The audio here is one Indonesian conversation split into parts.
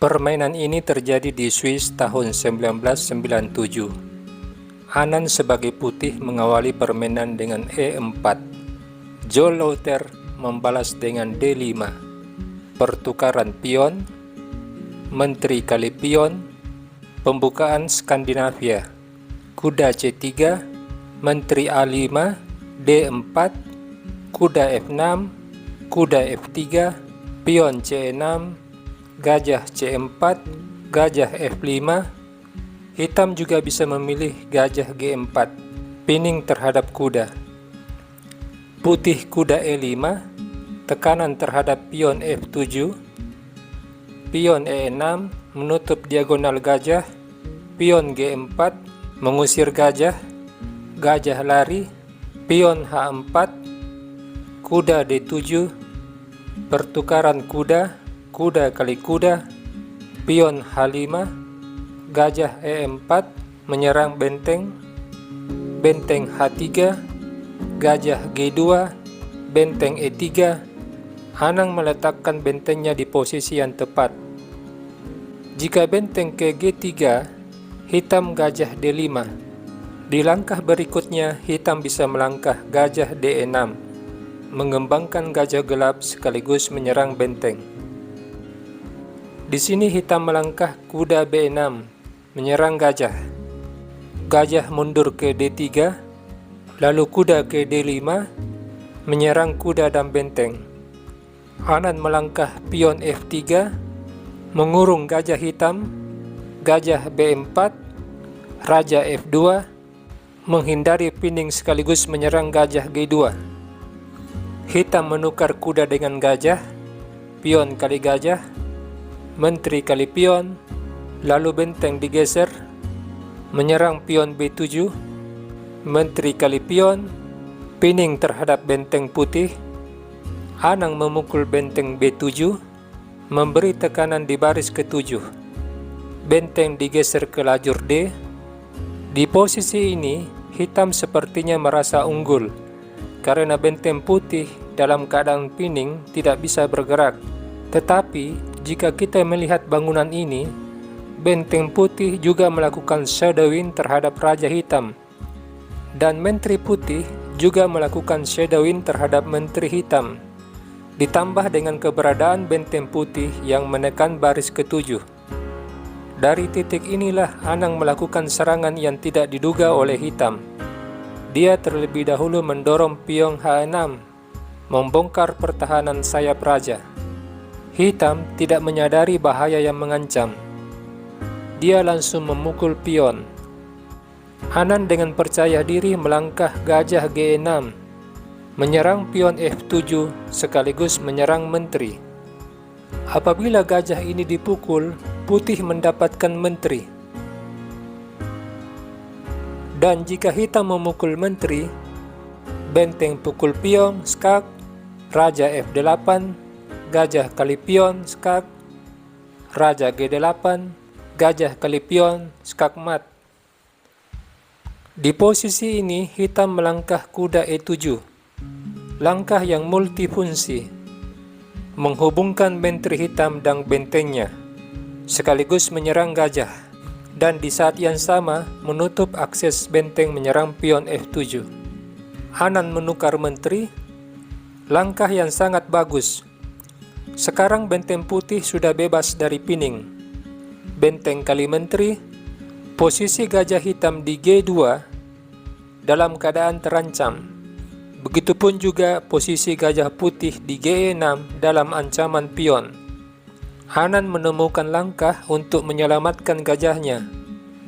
Permainan ini terjadi di Swiss tahun 1997. Anan sebagai putih mengawali permainan dengan E4. Joe Lowther membalas dengan D5. Pertukaran pion, menteri kali pion, pembukaan Skandinavia. Kuda C3, menteri A5, D4, kuda F6, kuda F3, pion C6, gajah C4, gajah F5. Hitam juga bisa memilih gajah G4, pining terhadap kuda. Putih kuda E5, tekanan terhadap pion F7, pion E6 menutup diagonal gajah, pion G4 mengusir gajah, gajah lari, pion H4, kuda D7, pertukaran kuda, kuda kali kuda, pion H5, gajah E4 menyerang benteng, benteng H3, gajah G2, benteng E3. Anang meletakkan bentengnya di posisi yang tepat. Jika benteng ke G3, hitam gajah D5. Di langkah berikutnya, hitam bisa melangkah gajah D6, mengembangkan gajah gelap sekaligus menyerang benteng. Di sini hitam melangkah kuda B6, menyerang gajah. Gajah mundur ke D3, lalu kuda ke D5, menyerang kuda dan benteng. Anan melangkah pion F3, mengurung gajah hitam, gajah B4, raja F2, menghindari pining sekaligus menyerang gajah G2. Hitam menukar kuda dengan gajah, pion kali gajah, menteri kali pion, lalu benteng digeser, menyerang pion B7, menteri kali pion, pining terhadap benteng putih. Anang memukul benteng B7, memberi tekanan di baris ke-7. Benteng digeser ke lajur D. Di posisi ini, hitam sepertinya merasa unggul, karena benteng putih dalam keadaan pining tidak bisa bergerak. Tetapi, jika kita melihat bangunan ini, benteng putih juga melakukan shadowing terhadap raja hitam, dan menteri putih juga melakukan shadowing terhadap menteri hitam, ditambah dengan keberadaan benteng putih yang menekan baris ke-7. Dari titik inilah Anang melakukan serangan yang tidak diduga oleh hitam. Dia terlebih dahulu mendorong pion H6, membongkar pertahanan sayap raja. Hitam tidak menyadari bahaya yang mengancam. Dia langsung memukul pion. Anan dengan percaya diri melangkah gajah G6, menyerang pion F7 sekaligus menyerang menteri. Apabila gajah ini dipukul, putih mendapatkan menteri. Dan jika hitam memukul menteri, benteng pukul pion, skak, raja F8, gajah kali pion, skak, raja G8, gajah kali pion, skak mat. Di posisi ini, hitam melangkah kuda E7, langkah yang multifungsi, menghubungkan menteri hitam dan bentengnya, sekaligus menyerang gajah, dan di saat yang sama menutup akses benteng menyerang pion F7. Anan menukar menteri, langkah yang sangat bagus. Sekarang benteng putih sudah bebas dari pining. Benteng kali menteri, posisi gajah hitam di G2 dalam keadaan terancam. Begitupun juga posisi gajah putih di G6 dalam ancaman pion. Anan menemukan langkah untuk menyelamatkan gajahnya,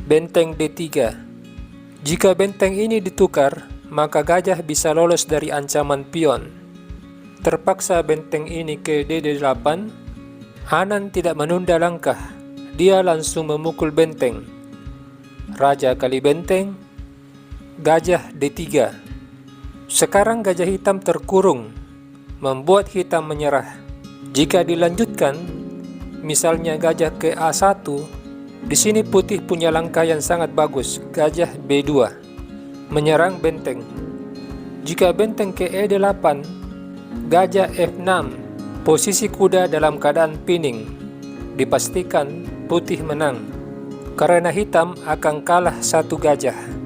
benteng D3. Jika benteng ini ditukar, maka gajah bisa lolos dari ancaman pion. Terpaksa benteng ini ke D8. Anan tidak menunda langkah, dia langsung memukul benteng. Raja kali benteng, gajah D3. Sekarang gajah hitam terkurung, membuat hitam menyerah. Jika dilanjutkan, misalnya gajah ke A1, di sini putih punya langkah yang sangat bagus, gajah B2, menyerang benteng. Jika benteng ke E8, gajah F6, posisi kuda dalam keadaan pining. dipastikan putih menang, karena hitam akan kalah satu gajah.